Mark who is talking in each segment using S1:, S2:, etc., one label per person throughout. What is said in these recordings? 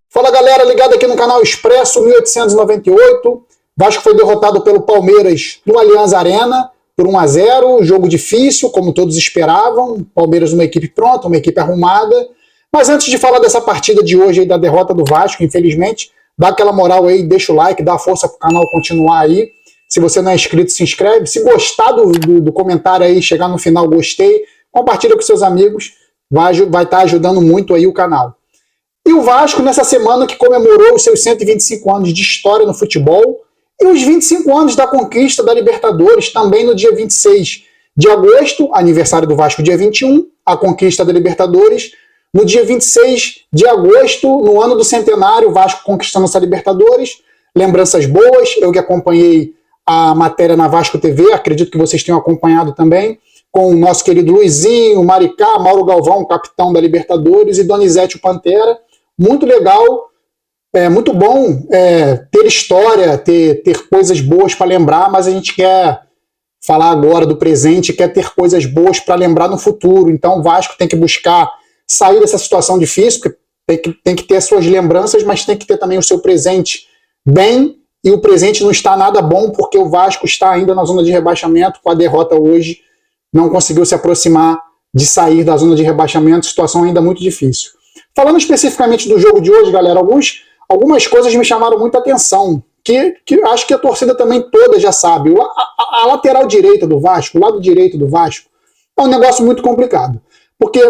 S1: Fala galera, ligado aqui no canal Expresso 1898. Vasco foi derrotado pelo Palmeiras no Allianz Arena por 1-0, jogo difícil, como todos esperavam. Palmeiras uma equipe pronta, uma equipe arrumada. Mas antes de falar dessa partida de hoje aí, da derrota do Vasco, infelizmente, dá aquela moral aí, deixa o like, dá força pro canal continuar aí. Se você não é inscrito, se inscreve. Se gostar do comentário aí, chegar no final, gostei, compartilha com seus amigos, vai estar ajudando muito aí o canal. E o Vasco, nessa semana que comemorou os seus 125 anos de história no futebol e os 25 anos da conquista da Libertadores, também no dia 26 de agosto, aniversário do Vasco dia 21, a conquista da Libertadores. No dia 26 de agosto, no ano do centenário, o Vasco conquistando essa Libertadores. Lembranças boas, eu que acompanhei a matéria na Vasco TV, acredito que vocês tenham acompanhado também, com o nosso querido Luizinho, Maricá, Mauro Galvão, capitão da Libertadores, e Donizete, o Pantera. Muito legal, muito bom ter história, ter coisas boas para lembrar, mas a gente quer falar agora do presente, quer ter coisas boas para lembrar no futuro. Então o Vasco tem que buscar sair dessa situação difícil, porque tem que ter as suas lembranças, mas tem que ter também o seu presente bem, e o presente não está nada bom, porque o Vasco está ainda na zona de rebaixamento. Com a derrota hoje, não conseguiu se aproximar de sair da zona de rebaixamento, situação ainda muito difícil. Falando especificamente do jogo de hoje, galera, algumas coisas me chamaram muita atenção, que acho que a torcida também toda já sabe. A lateral direita do Vasco, o lado direito do Vasco, é um negócio muito complicado, porque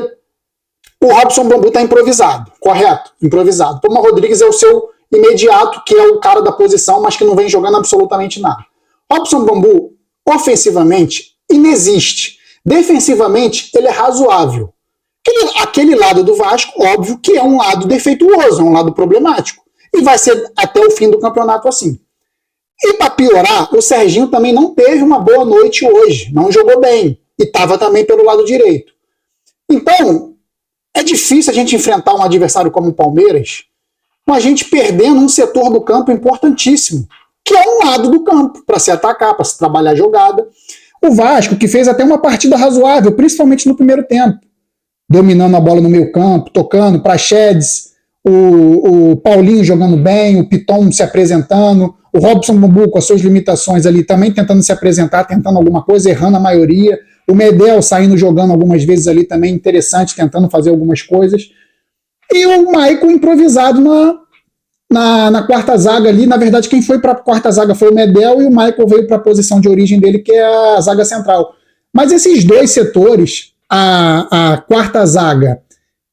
S1: o Robson Bambu está improvisado, correto? Improvisado. Thomas Rodrigues é o seu imediato, que é o cara da posição, mas que não vem jogando absolutamente nada. Robson Bambu, ofensivamente, inexiste. Defensivamente, ele é razoável. Aquele lado do Vasco, óbvio que é um lado defeituoso, é um lado problemático. E vai ser até o fim do campeonato assim. E para piorar, o Serginho também não teve uma boa noite hoje, não jogou bem. E estava também pelo lado direito. Então, é difícil a gente enfrentar um adversário como o Palmeiras com a gente perdendo um setor do campo importantíssimo, que é um lado do campo, para se atacar, para se trabalhar a jogada. O Vasco, que fez até uma partida razoável, principalmente no primeiro tempo, dominando a bola no meio campo, tocando, Praxedes, o Paulinho jogando bem, o Piton se apresentando, o Robson Bambu com as suas limitações ali também tentando se apresentar, tentando alguma coisa, errando a maioria, o Medel saindo jogando algumas vezes ali também interessante, tentando fazer algumas coisas, e o Maicon improvisado na quarta zaga ali. Na verdade, quem foi para a quarta zaga foi o Medel, e o Maicon veio para a posição de origem dele, que é a zaga central. Mas esses dois setores, a quarta zaga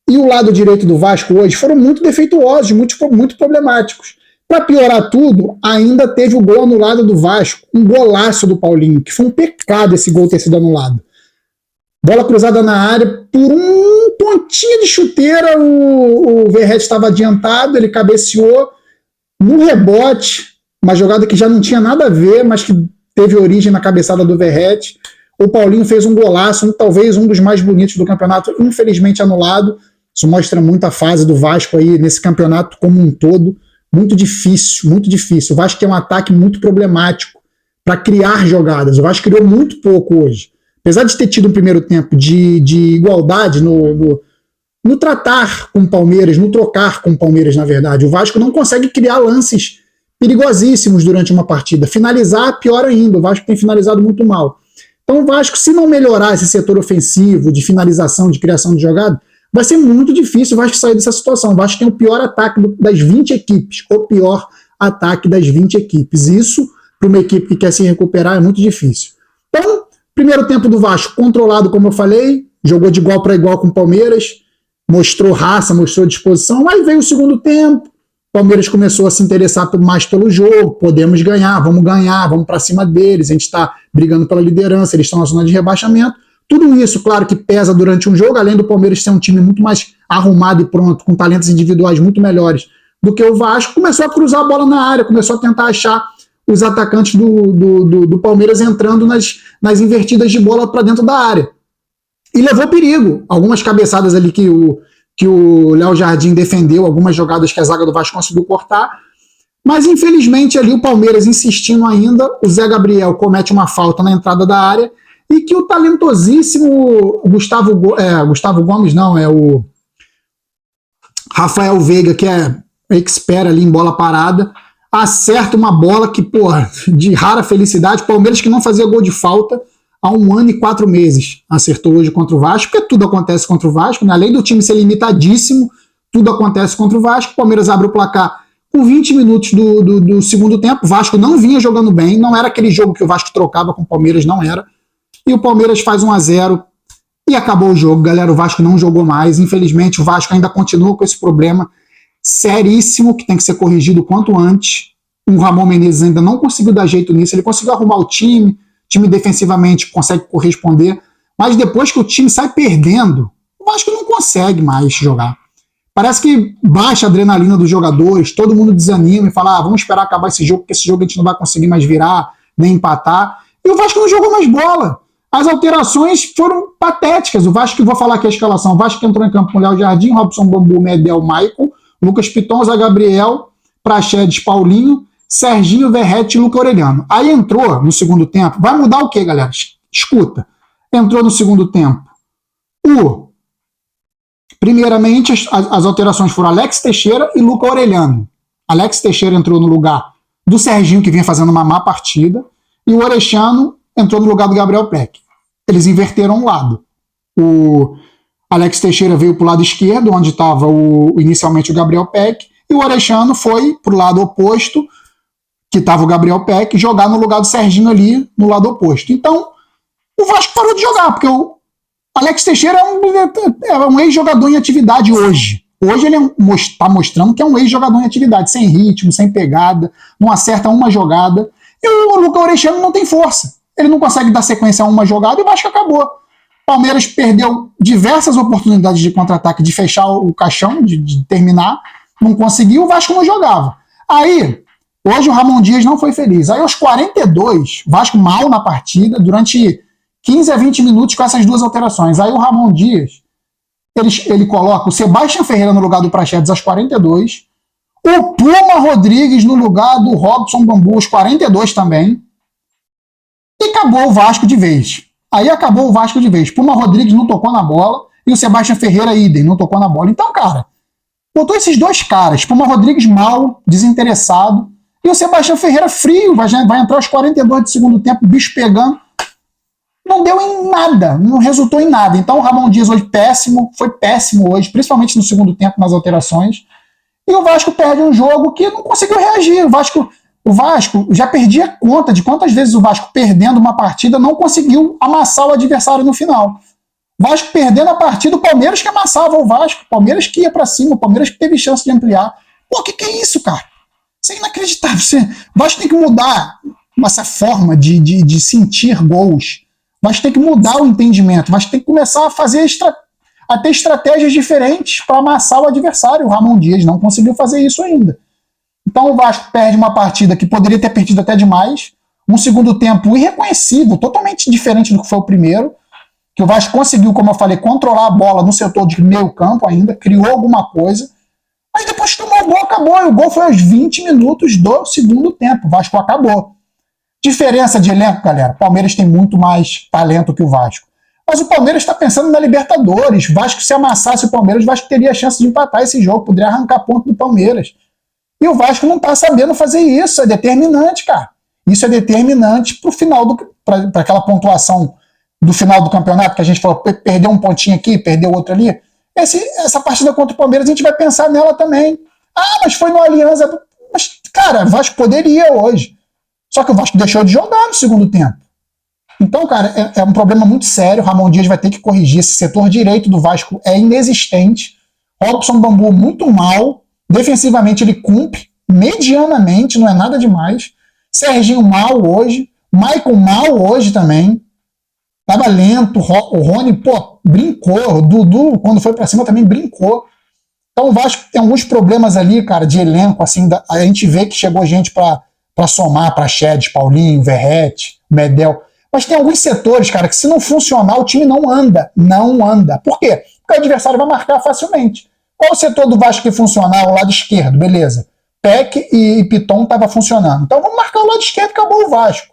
S1: e o lado direito do Vasco hoje, foram muito defeituosos, muito problemáticos. Para piorar tudo, ainda teve o gol anulado do Vasco, um golaço do Paulinho, que foi um pecado esse gol ter sido anulado. Bola cruzada na área, por um pontinho de chuteira, o Verratti estava adiantado, ele cabeceou no rebote, uma jogada que já não tinha nada a ver, mas que teve origem na cabeçada do Verratti. O Paulinho fez um golaço, talvez um dos mais bonitos do campeonato, infelizmente anulado. Isso mostra muito a fase do Vasco aí nesse campeonato como um todo. Muito difícil, muito difícil. O Vasco tem um ataque muito problemático para criar jogadas. O Vasco criou muito pouco hoje. Apesar de ter tido um primeiro tempo de igualdade no tratar com o Palmeiras, no trocar com o Palmeiras, na verdade, o Vasco não consegue criar lances perigosíssimos durante uma partida. Finalizar, pior ainda. O Vasco tem finalizado muito mal. Então o Vasco, se não melhorar esse setor ofensivo, de finalização, de criação de jogada, vai ser muito difícil o Vasco sair dessa situação. O Vasco tem o pior ataque das 20 equipes, o pior ataque das 20 equipes. Isso, para uma equipe que quer se recuperar, é muito difícil. Então, primeiro tempo do Vasco controlado, como eu falei, jogou de igual para igual com o Palmeiras, mostrou raça, mostrou disposição. Aí veio o segundo tempo, o Palmeiras começou a se interessar mais pelo jogo, podemos ganhar, vamos para cima deles, a gente está brigando pela liderança, eles estão na zona de rebaixamento. Tudo isso, claro, que pesa durante um jogo, além do Palmeiras ser um time muito mais arrumado e pronto, com talentos individuais muito melhores do que o Vasco, começou a cruzar a bola na área, começou a tentar achar os atacantes do Palmeiras entrando nas invertidas de bola para dentro da área. E levou perigo. Algumas cabeçadas ali que que o Léo Jardim defendeu, algumas jogadas que a zaga do Vasco conseguiu cortar, mas infelizmente ali o Palmeiras insistindo ainda, o Zé Gabriel comete uma falta na entrada da área, e que o talentosíssimo Gustavo Gomes, não, é o Rafael Veiga, que é expert ali em bola parada, acerta uma bola que, porra, de rara felicidade, Palmeiras que não fazia gol de falta há 1 ano e 4 meses, acertou hoje contra o Vasco, porque tudo acontece contra o Vasco, né? Além do time ser limitadíssimo, tudo acontece contra o Vasco, o Palmeiras abre o placar com 20 minutos do segundo tempo, o Vasco não vinha jogando bem, não era aquele jogo que o Vasco trocava com o Palmeiras, não era, e o Palmeiras faz 1-0 e acabou o jogo, galera, o Vasco não jogou mais, infelizmente o Vasco ainda continua com esse problema seríssimo, que tem que ser corrigido quanto antes, o Ramon Menezes ainda não conseguiu dar jeito nisso, ele conseguiu arrumar o time defensivamente consegue corresponder, mas depois que o time sai perdendo, o Vasco não consegue mais jogar. Parece que baixa a adrenalina dos jogadores, todo mundo desanima e fala, vamos esperar acabar esse jogo, porque esse jogo a gente não vai conseguir mais virar, nem empatar, e o Vasco não jogou mais bola. As alterações foram patéticas, o Vasco, vou falar aqui a escalação, o Vasco entrou em campo com Léo Jardim, Robson Bambu, Medel, Maicon, Lucas Piton, Zé Gabriel, Praxedes, Paulinho, Serginho, Verrete e Luca Orellano. Aí entrou no segundo tempo, vai mudar o que, galera? Escuta, entrou no segundo tempo primeiramente as alterações foram Alex Teixeira e Luca Orellano. Alex Teixeira entrou no lugar do Serginho, que vinha fazendo uma má partida, e o Orellano entrou no lugar do Gabriel Peck. Eles inverteram o lado. O Alex Teixeira veio para o lado esquerdo, onde estava inicialmente o Gabriel Peck, e o Orellano foi para o lado oposto, que estava o Gabriel Peck, jogar no lugar do Serginho ali, no lado oposto. Então, o Vasco parou de jogar, porque o Alex Teixeira é um ex-jogador em atividade hoje. Hoje ele está mostrando que é um ex-jogador em atividade, sem ritmo, sem pegada, não acerta uma jogada. E o Luca Orellano não tem força. Ele não consegue dar sequência a uma jogada e o Vasco acabou. Palmeiras perdeu diversas oportunidades de contra-ataque, de fechar o caixão, de terminar, não conseguiu, o Vasco não jogava. Aí, hoje o Ramon Dias não foi feliz. Aí aos 42, Vasco mal na partida, durante 15 a 20 minutos com essas duas alterações. Aí o Ramon Dias, ele coloca o Sebastião Ferreira no lugar do Praxedes aos 42, o Puma Rodrigues no lugar do Robson Bambu aos 42 também, e acabou o Vasco de vez. Aí acabou o Vasco de vez. Puma Rodrigues não tocou na bola e o Sebastião Ferreira, idem, não tocou na bola. Então, cara, botou esses dois caras, Puma Rodrigues mal, desinteressado, e o Sebastião Ferreira frio, vai entrar aos 42 do segundo tempo, bicho pegando. Não deu em nada, não resultou em nada. Então o Ramon Dias hoje foi péssimo hoje, principalmente no segundo tempo nas alterações. E o Vasco perde um jogo que não conseguiu reagir. O Vasco já perdia conta de quantas vezes o Vasco, perdendo uma partida, não conseguiu amassar o adversário no final. O Vasco perdendo a partida, o Palmeiras que amassava o Vasco, o Palmeiras que ia pra cima, o Palmeiras que teve chance de ampliar. Pô, que é isso, cara? Isso é inacreditável. O Vasco tem que mudar essa forma de sentir gols. O Vasco tem que mudar o entendimento. O Vasco tem que começar a ter estratégias diferentes para amassar o adversário. O Ramon Dias não conseguiu fazer isso ainda. Então o Vasco perde uma partida que poderia ter perdido até demais. Um segundo tempo irreconhecível, totalmente diferente do que foi o primeiro. Que o Vasco conseguiu, como eu falei, controlar a bola no setor de meio campo ainda, criou alguma coisa. Mas depois que tomou o gol, acabou. E o gol foi aos 20 minutos do segundo tempo. O Vasco acabou. Diferença de elenco, galera. O Palmeiras tem muito mais talento que o Vasco. Mas o Palmeiras está pensando na Libertadores. O Vasco, se amassasse o Palmeiras, o Vasco teria a chance de empatar esse jogo. Poderia arrancar ponto do Palmeiras. E o Vasco não está sabendo fazer isso. É determinante, cara. Isso é determinante para aquela pontuação do final do campeonato, que a gente falou, perdeu um pontinho aqui, perdeu outro ali. Essa partida contra o Palmeiras, a gente vai pensar nela também. Ah, mas foi no Aliança. Mas, cara, o Vasco poderia hoje. Só que o Vasco deixou de jogar no segundo tempo. Então, cara, é um problema muito sério. O Ramon Dias vai ter que corrigir. Esse setor direito do Vasco é inexistente. Robson Bambu muito mal. Defensivamente ele cumpre medianamente, não é nada demais. Serginho mal hoje. Maicon mal hoje também. Tava lento. O Rony, brincou. O Dudu, quando foi pra cima, também brincou. Então o Vasco tem alguns problemas ali, cara, de elenco. Assim, a gente vê que chegou gente pra somar, Praxedes, Paulinho, Verrete, Medel. Mas tem alguns setores, cara, que se não funcionar, o time não anda. Não anda. Por quê? Porque o adversário vai marcar facilmente. Qual o setor do Vasco que funcionava? O lado esquerdo, beleza. Peck e Piton estava funcionando. Então vamos marcar o lado esquerdo e acabou o Vasco.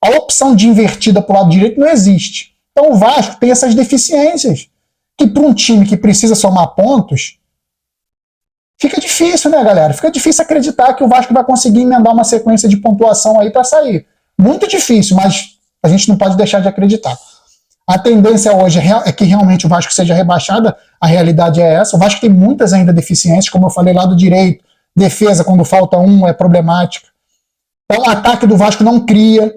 S1: A opção de invertida para o lado direito não existe. Então o Vasco tem essas deficiências que para um time que precisa somar pontos, fica difícil, né, galera? Fica difícil acreditar que o Vasco vai conseguir emendar uma sequência de pontuação aí para sair. Muito difícil, mas a gente não pode deixar de acreditar. A tendência hoje é que realmente o Vasco seja rebaixado, a realidade é essa. O Vasco tem muitas ainda deficiências, como eu falei, lado direito, defesa, quando falta um, é problemática. Então, o ataque do Vasco não cria.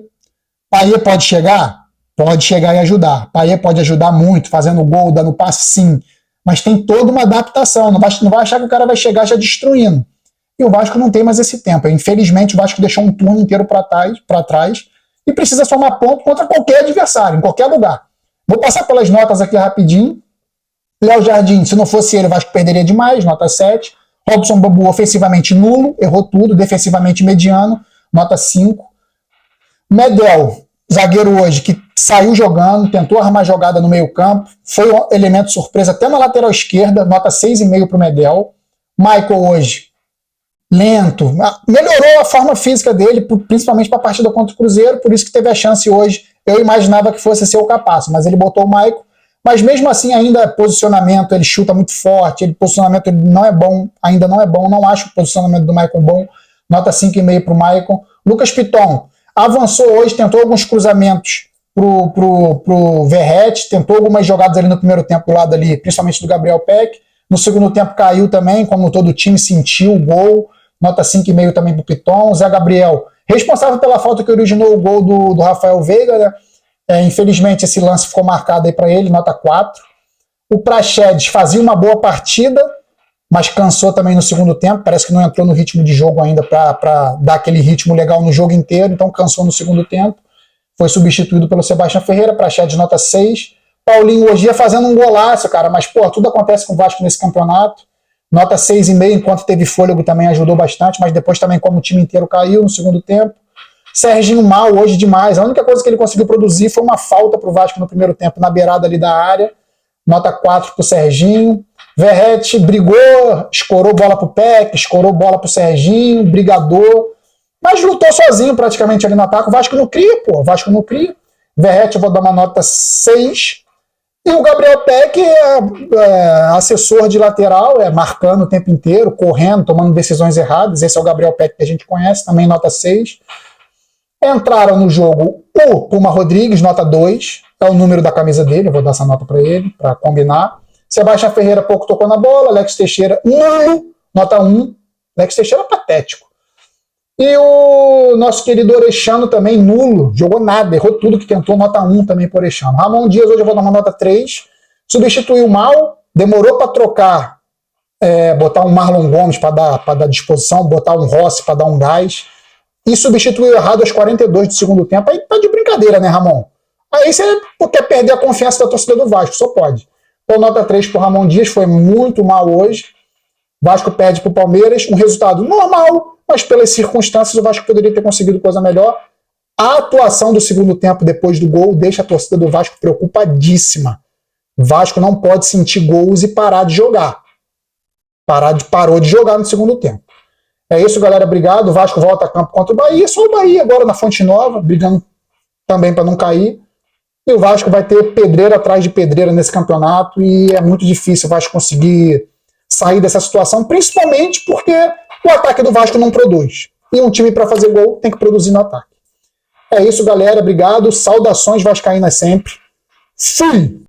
S1: Payet pode chegar? Pode chegar e ajudar. Payet pode ajudar muito, fazendo gol, dando passe, sim. Mas tem toda uma adaptação. Não vai achar que o cara vai chegar já destruindo. E o Vasco não tem mais esse tempo. Infelizmente, o Vasco deixou um turno inteiro para trás e precisa somar ponto contra qualquer adversário, em qualquer lugar. Vou passar pelas notas aqui rapidinho. Léo Jardim, se não fosse ele, o Vasco perderia demais, nota 7. Robson Bambu, ofensivamente nulo, errou tudo, defensivamente mediano, nota 5. Medel, zagueiro hoje, que saiu jogando, tentou armar jogada no meio campo, foi um elemento surpresa até na lateral esquerda, nota 6,5 para o Medel. Michael hoje, lento, melhorou a forma física dele, principalmente para a partida contra o Cruzeiro, por isso que teve a chance hoje. Eu imaginava que fosse ser o Capasso, mas ele botou o Michael. Mas mesmo assim, ainda posicionamento, ele chuta muito forte, posicionamento ele não é bom, ainda não é bom, não acho o posicionamento do Michael bom, nota 5,5 para o Michael. Lucas Piton avançou hoje, tentou alguns cruzamentos pro Verratti, tentou algumas jogadas ali no primeiro tempo do lado ali, principalmente do Gabriel Peck. No segundo tempo caiu também, como todo o time sentiu o gol, nota 5,5 também para o Piton. Zé Gabriel, responsável pela falta que originou o gol do Rafael Veiga, né? Infelizmente esse lance ficou marcado aí para ele, nota 4. O Praxedes fazia uma boa partida, mas cansou também no segundo tempo, parece que não entrou no ritmo de jogo ainda para dar aquele ritmo legal no jogo inteiro, então cansou no segundo tempo, foi substituído pelo Sebastião Ferreira. Praxedes nota 6. Paulinho hoje ia fazendo um golaço, cara, mas pô, tudo acontece com o Vasco nesse campeonato, nota 6,5, enquanto teve fôlego também ajudou bastante, mas depois também como o time inteiro caiu no segundo tempo. Serginho mal hoje demais. A única coisa que ele conseguiu produzir foi uma falta para o Vasco no primeiro tempo, na beirada ali da área. Nota 4 para o Serginho. Verratti brigou, escorou bola para o Peck, escorou bola para o Serginho, brigador. Mas lutou sozinho praticamente ali no ataque. O Vasco não cria, pô. O Vasco não cria. Verratti eu vou dar uma nota 6. E o Gabriel Peck é assessor de lateral, marcando o tempo inteiro, correndo, tomando decisões erradas. Esse é o Gabriel Peck que a gente conhece, também nota 6. Entraram no jogo o Puma Rodrigues, nota 2, é o número da camisa dele, eu vou dar essa nota para ele, para combinar. Sebastião Ferreira pouco tocou na bola, Alex Teixeira, nulo, nota 1. Alex Teixeira patético. E o nosso querido Orechano também, nulo, jogou nada, errou tudo que tentou, nota 1 também por Orechano. Ramon Dias hoje eu vou dar uma nota 3, substituiu mal, demorou para trocar, botar um Marlon Gomes para dar disposição, botar um Rossi para dar um gás, e substituiu errado aos 42 do segundo tempo. Aí tá de brincadeira, né, Ramon? Aí você quer perder a confiança da torcida do Vasco, só pode. Então, nota 3 pro Ramon Dias, foi muito mal hoje. Vasco perde pro Palmeiras, um resultado normal, mas pelas circunstâncias o Vasco poderia ter conseguido coisa melhor. A atuação do segundo tempo depois do gol deixa a torcida do Vasco preocupadíssima. O Vasco não pode sentir gols e parar de jogar. Parou de jogar no segundo tempo. É isso, galera. Obrigado. O Vasco volta a campo contra o Bahia. Só o Bahia agora na Fonte Nova, brigando também para não cair. E o Vasco vai ter pedreira atrás de pedreira nesse campeonato e é muito difícil o Vasco conseguir sair dessa situação, principalmente porque o ataque do Vasco não produz. E um time para fazer gol tem que produzir no ataque. É isso, galera. Obrigado. Saudações vascaínas sempre. Fui!